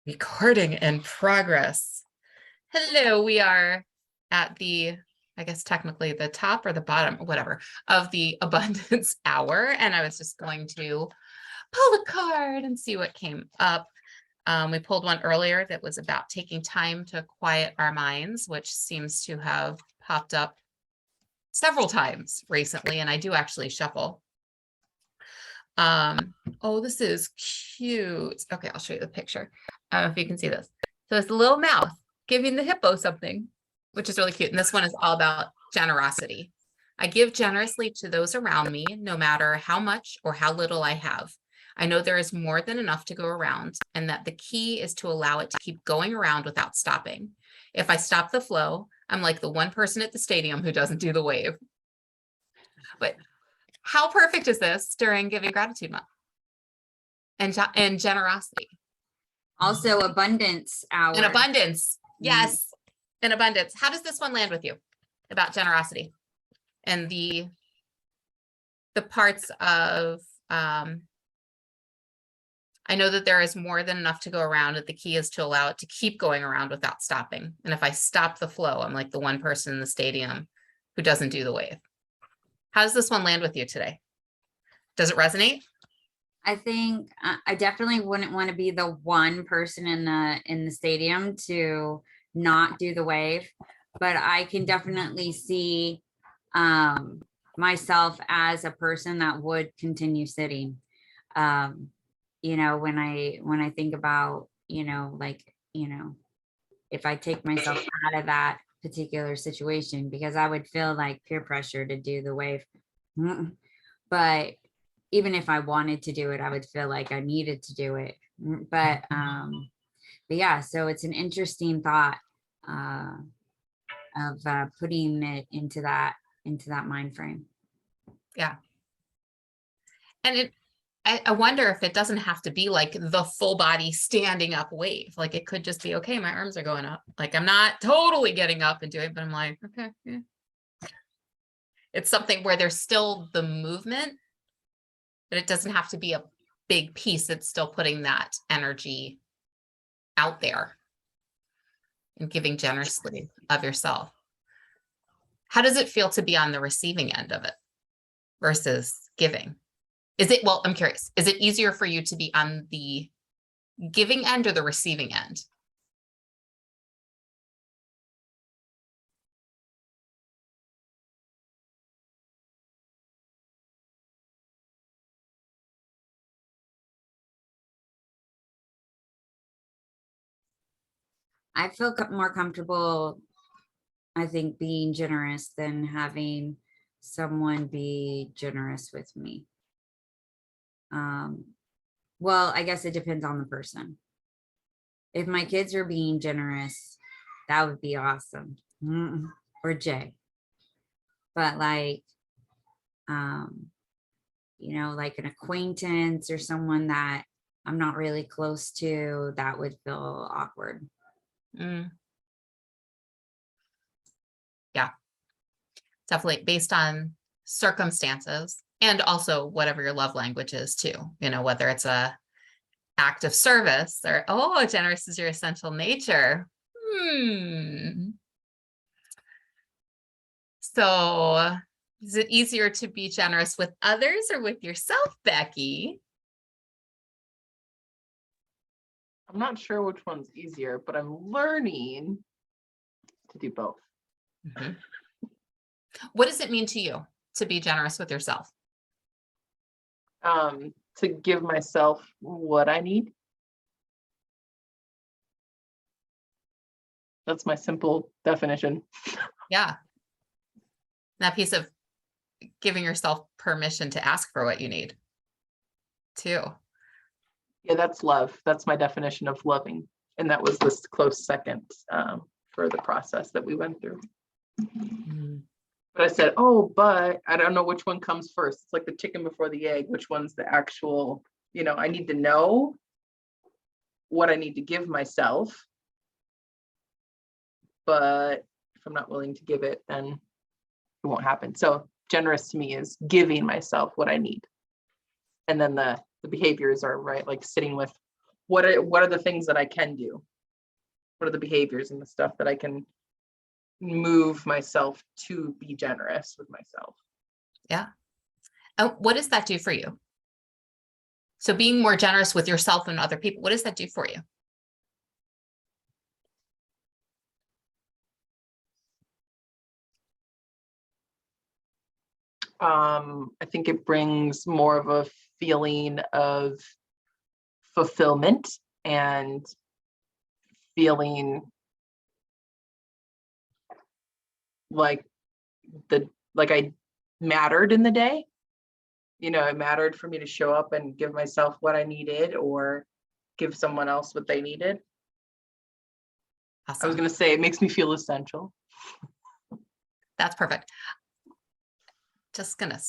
Recording in progress. Hello, we are at I guess technically the top or the bottom, whatever, of the abundance hour. And I was just going to pull a card and see what came up. We pulled one earlier that was about taking time to quiet our minds, which seems to have popped up several times recently. And I do actually shuffle. Oh, this is cute. Okay, I'll show you the picture. I don't know if you can see this. So it's a little mouth giving the hippo something, which is really cute. And this one is all about generosity. I give generously to those around me, no matter how much or how little I have. I know there is more than enough to go around, and that the key is to allow it to keep going around without stopping. If I stop the flow, I'm like the one person at the stadium who doesn't do the wave. But how perfect is this during Giving Gratitude Month and generosity? Also abundance hour. And abundance. Yes. And abundance. How does this one land with you about generosity and the parts of, I know that there is more than enough to go around, and the key is to allow it to keep going around without stopping. And if I stop the flow, I'm like the one person in the stadium who doesn't do the wave. How does this one land with you today? Does it resonate? I think I definitely wouldn't want to be the one person in the stadium to not do the wave, but I can definitely see myself as a person that would continue sitting. You know, when I think about, if I take myself out of that particular situation, because I would feel like peer pressure to do the wave. But even if I wanted to do it, I would feel like I needed to do it. But yeah, so it's an interesting thought of putting it into that mind frame. Yeah. And I wonder if it doesn't have to be like the full body standing up wave. Like it could just be, okay, my arms are going up. Like I'm not totally getting up and doing it, but I'm like, okay, yeah. It's something where there's still the movement, but it doesn't have to be a big piece. It's still putting that energy out there and giving generously of yourself. How does it feel to be on the receiving end of it versus giving? Well, I'm curious, is it easier for you to be on the giving end or the receiving end? I feel more comfortable, I think, being generous than having someone be generous with me. Well, I guess it depends on the person. If my kids are being generous, that would be awesome. Or Jay. But like, like an acquaintance or someone that I'm not really close to, that would feel awkward. Yeah, definitely based on circumstances and also whatever your love language is too, whether it's a act of service or, oh, generous is your essential nature. So is it easier to be generous with others or with yourself, Becky? I'm not sure which one's easier, but I'm learning to do both. Mm-hmm. What does it mean to you to be generous with yourself? To give myself what I need. That's my simple definition. Yeah. That piece of giving yourself permission to ask for what you need too. Yeah, that's love. That's my definition of loving. And that was this close second for the process that we went through. But I said, but I don't know which one comes first. It's like the chicken before the egg. Which one's the actual, I need to know what I need to give myself. But if I'm not willing to give it, then it won't happen. So generous to me is giving myself what I need. And then the behaviors are right, like sitting with what are the things that I can do? What are the behaviors and the stuff that I can move myself to be generous with myself? Yeah. What does that do for you? So being more generous with yourself and other people, what does that do for you? I think it brings more of a feeling of fulfillment and feeling like I mattered in the day. You know, it mattered for me to show up and give myself what I needed or give someone else what they needed. I was Awesome. going to say it makes me feel essential. That's perfect. Just gonna